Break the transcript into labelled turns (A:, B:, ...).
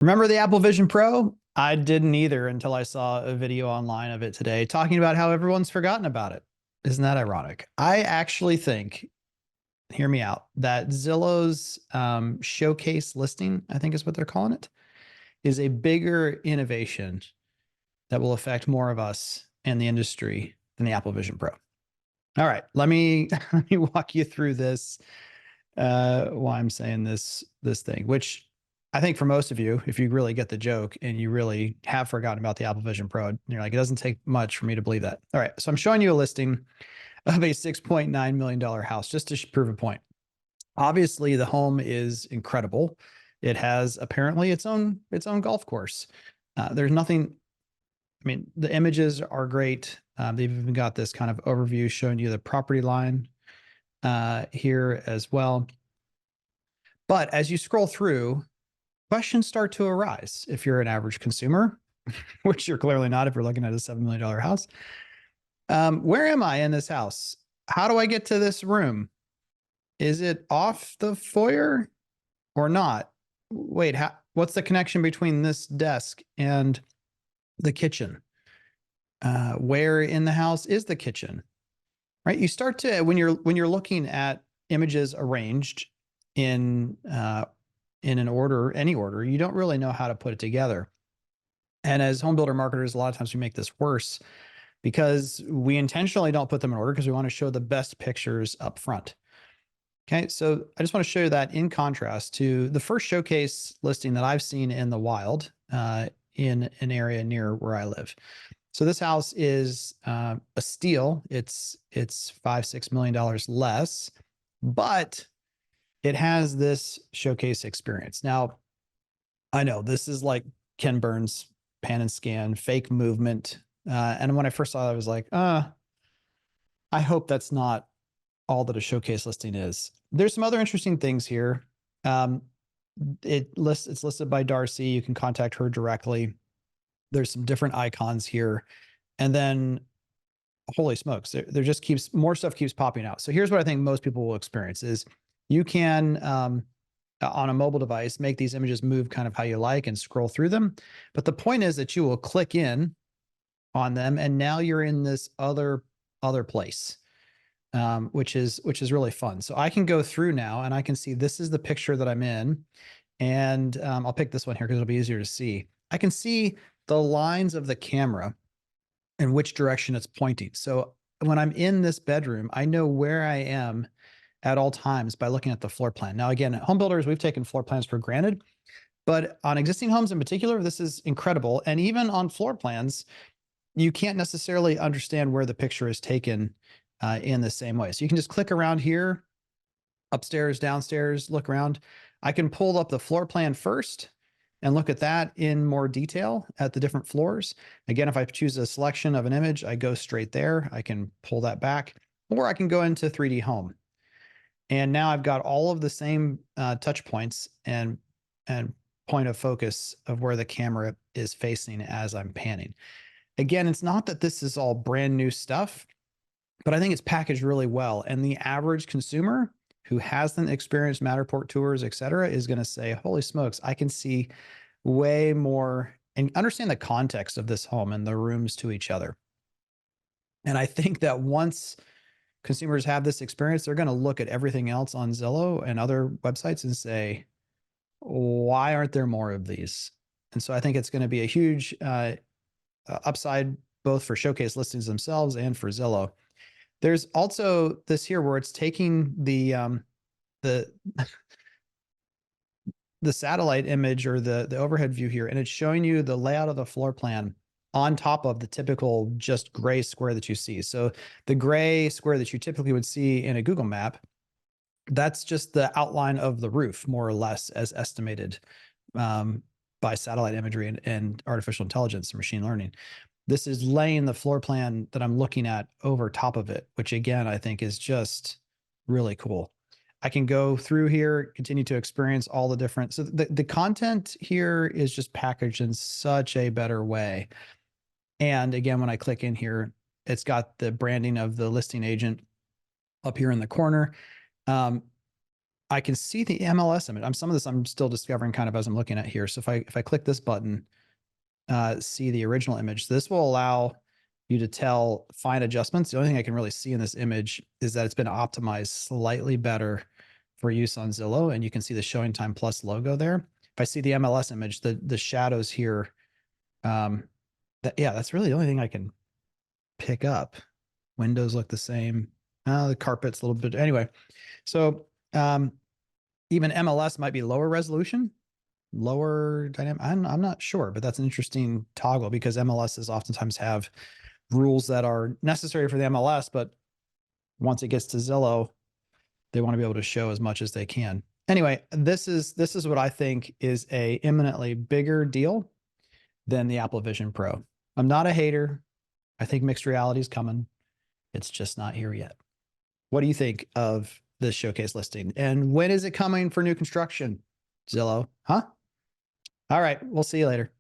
A: Remember the Apple Vision Pro? I didn't either until I saw a video online of it today talking about how everyone's forgotten about it. Isn't that ironic? I actually think, hear me out, that Zillow's showcase listing, I think is what they're calling it, is a bigger innovation that will affect more of us and the industry than the Apple Vision Pro. All right, let me let me walk you through this. Why I'm saying this thing, which I think for most of you, if you really get the joke and you really have forgotten about the Apple Vision Pro, you're like, it doesn't take much for me to believe that. All right, so I'm showing you a listing of a $6.9 million house just to prove a point. Obviously, the home is incredible. It has apparently its own golf course. There's nothing. I mean, the images are great. They've even got this kind of overview showing you the property line here as well. But as you scroll through, questions start to arise if you're an average consumer, which you're clearly not if you're looking at a $7 million house. Where am I in this house? How do I get to this room? Is it off the foyer or not? Wait, what's the connection between this desk and the kitchen? Where in the house is the kitchen? Right? You start to when you're looking at images arranged in an order, any order, you don't really know how to put it together. And as home builder marketers, a lot of times we make this worse because we intentionally don't put them in order because we want to show the best pictures up front. Okay, so I just want to show you that in contrast to the first showcase listing that I've seen in the wild in an area near where I live. So this house is a steal. It's $5-6 million less, but it has this showcase experience. Now, I know this is like Ken Burns pan and scan, fake movement. And when I first saw it, I was like, I hope that's not all that a showcase listing is. There's some other interesting things here. It's listed by Darcy. You can contact her directly. There's some different icons here. And then, holy smokes, there just keeps more stuff keeps popping out. So here's what I think most people will experience is you can, on a mobile device, make these images move kind of how you like and scroll through them. But the point is that you will click in on them and now you're in this other place, which is really fun. So I can go through now and I can see this is the picture that I'm in. And I'll pick this one here because it'll be easier to see. I can see the lines of the camera and which direction it's pointing. So when I'm in this bedroom, I know where I am at all times by looking at the floor plan. Now, again, home builders, we've taken floor plans for granted, but on existing homes in particular, this is incredible. And even on floor plans, you can't necessarily understand where the picture is taken in the same way. So you can just click around here, upstairs, downstairs, look around. I can pull up the floor plan first and look at that in more detail at the different floors. Again, if I choose a selection of an image, I go straight there. I can pull that back, or I can go into 3D Home. And now I've got all of the same touch points and point of focus of where the camera is facing as I'm panning. Again, it's not that this is all brand new stuff, but I think it's packaged really well. And the average consumer who hasn't experienced Matterport tours, et cetera, is going to say, holy smokes, I can see way more and understand the context of this home and the rooms to each other. And I think that once consumers have this experience, they're going to look at everything else on Zillow and other websites and say, why aren't there more of these? And so I think it's going to be a huge upside, both for showcase listings themselves and for Zillow. There's also this here where it's taking the satellite image or the overhead view here, and it's showing you the layout of the floor plan on top of the typical just gray square that you see. So the gray square that you typically would see in a Google map, that's just the outline of the roof, more or less, as estimated by satellite imagery and artificial intelligence and machine learning. This is laying the floor plan that I'm looking at over top of it, which again, I think is just really cool. I can go through here, continue to experience all the different, so the content here is just packaged in such a better way. And again, when I click in here, it's got the branding of the listing agent up here in the corner. I can see the MLS image. Some of this I'm still discovering kind of as I'm looking at here. So if I click this button, see the original image, this will allow you to tell fine adjustments. The only thing I can really see in this image is that it's been optimized slightly better for use on Zillow, and you can see the showing time plus logo there. If I see the MLS image, the shadows here, that's really the only thing I can pick up. Windows look the same. The carpet's a little bit anyway. So even MLS might be lower resolution, lower dynamic. I'm not sure, but that's an interesting toggle because MLSs oftentimes have rules that are necessary for the MLS, but once it gets to Zillow, they want to be able to show as much as they can. Anyway, this is what I think is a imminently bigger deal than the Apple Vision Pro. I'm not a hater. I think mixed reality is coming. It's just not here yet. What do you think of this showcase listing? And when is it coming for new construction? Zillow, huh? All right, we'll see you later.